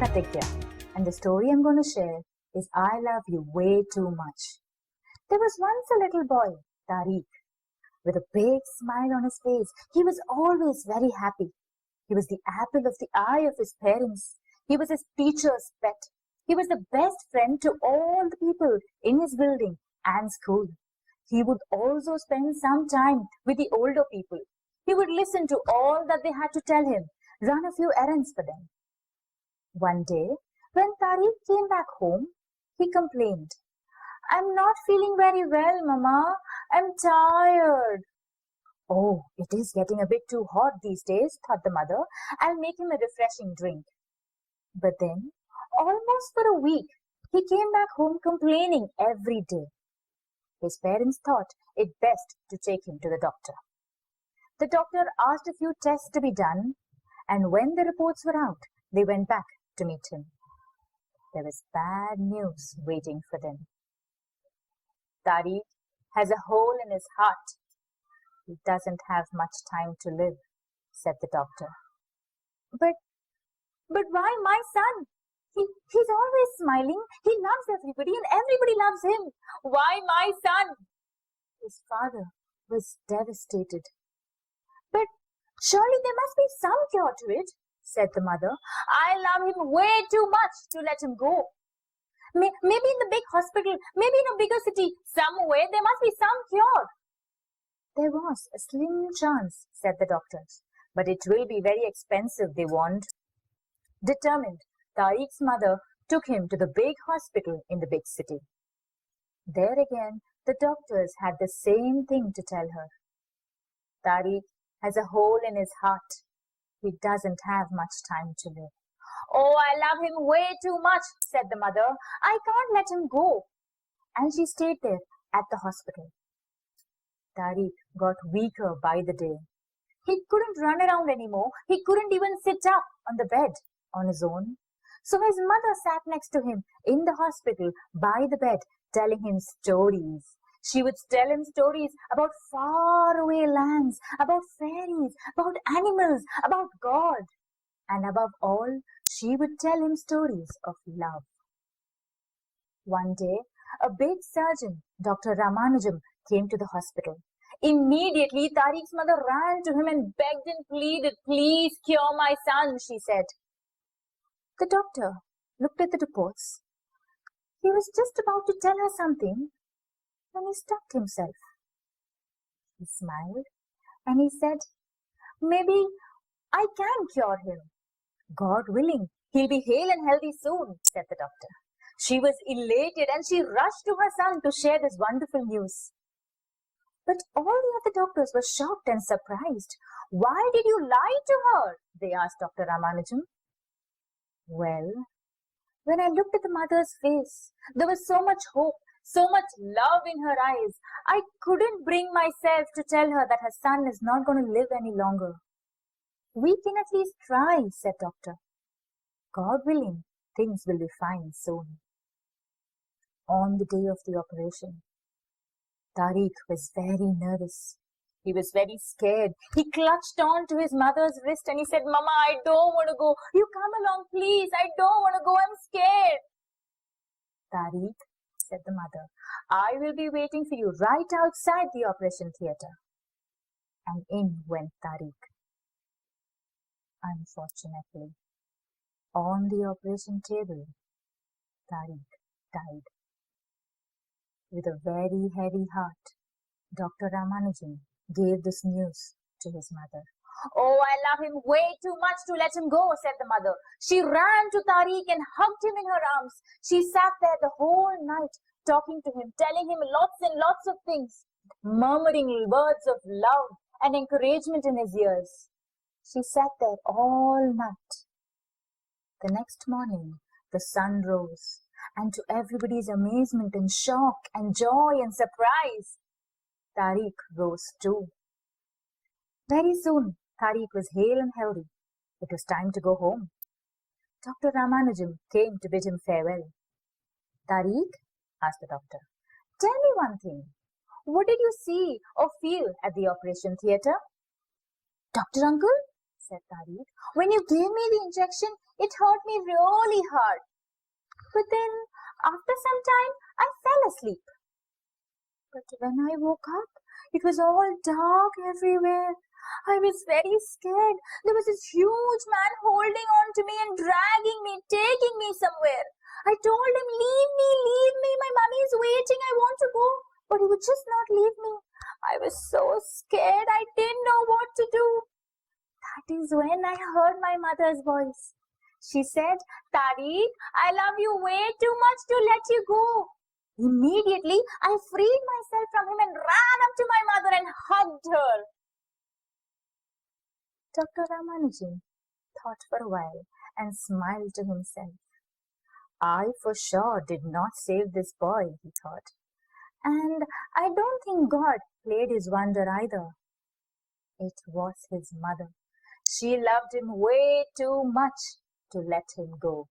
Pretigaya, and the story I'm going to share is I Love You Way Too Much. There was once a little boy, Tariq, with a big smile on his face. He was always very happy. He was the apple of the eye of his parents. He was his teacher's pet. He was the best friend to all the people in his building and school. He would also spend some time with the older people. He would listen to all that they had to tell him, run a few errands for them. One day, when Tariq came back home, he complained, "I'm not feeling very well, Mama. I'm tired." "Oh, it is getting a bit too hot these days," thought the mother. "I'll make him a refreshing drink." But then, almost for a week, he came back home complaining every day. His parents thought it best to take him to the doctor. The doctor asked a few tests to be done, and when the reports were out, they went back to meet him. There was bad news waiting for them. "Tariq has a hole in his heart. He doesn't have much time to live," said the doctor. But why my son? He's always smiling. He loves everybody and everybody loves him. Why my son?" His father was devastated. "But surely there must be some cure to it," said the mother. "I love him way too much to let him go. Maybe in the big hospital, maybe in a bigger city, somewhere there must be some cure." There was a slim chance, said the doctors, but it will be very expensive, they warned. Determined, Tariq's mother took him to the big hospital in the big city. There again, the doctors had the same thing to tell her. "Tariq has a hole in his heart. He doesn't have much time to live." "Oh, I love him way too much," said the mother. "I can't let him go." And she stayed there at the hospital. Tariq got weaker by the day. He couldn't run around anymore. He couldn't even sit up on the bed on his own. So his mother sat next to him in the hospital by the bed, telling him stories. She would tell him stories about faraway lands, about fairies, about animals, about God. And above all, she would tell him stories of love. One day, a big surgeon, Dr. Ramanujam, came to the hospital. Immediately, Tariq's mother ran to him and begged and pleaded, "Please cure my son," she said. The doctor looked at the reports. He was just about to tell her something when he stopped himself. He smiled and he said, "Maybe I can cure him. God willing, he'll be hale and healthy soon," said the doctor. She was elated and she rushed to her son to share this wonderful news. But all the other doctors were shocked and surprised. "Why did you lie to her?" they asked Dr. Ramanujam. "Well, when I looked at the mother's face, there was so much hope, so much love in her eyes. I couldn't bring myself to tell her that her son is not going to live any longer." "We can at least try," said doctor. "God willing, things will be fine soon." On the day of the operation, Tariq was very nervous. He was very scared. He clutched on to his mother's wrist and he said, "Mama, I don't want to go. You come along, please. I don't want to go. I'm scared." "Tariq," said the mother, "I will be waiting for you right outside the operation theater." And in went Tariq. Unfortunately, on the operation table, Tariq died. With a very heavy heart, Dr. Ramanujam gave this news to his mother. "Oh, I love him way too much to let him go," said the mother. She ran to Tariq and hugged him in her arms. She sat there the whole night talking to him, telling him lots and lots of things, murmuring words of love and encouragement in his ears. She sat there all night. The next morning, the sun rose, and to everybody's amazement and shock and joy and surprise, Tariq rose too. Very soon, Tariq was hale and healthy. It was time to go home. Dr. Ramanujam came to bid him farewell. "Tariq," asked the doctor, "tell me one thing. What did you see or feel at the operation theater?" "Doctor uncle," said Tariq. When you gave me the injection, it hurt me really hard. But then, after some time, I fell asleep. But when I woke up, it was all dark everywhere. I was very scared. There was this huge man holding on to me and dragging me, taking me somewhere. I told him, leave me, my mommy is waiting, I want to go. But he would just not leave me. I was so scared, I didn't know what to do. That is when I heard my mother's voice. She said, Tariq, I love you way too much to let you go. Immediately, I freed myself from him and ran up to my mother and hugged her. Dr. Ramanujan thought for a while and smiled to himself. I for sure did not save this boy, he thought. And I don't think God played his wonder either. It was his mother. She loved him way too much to let him go.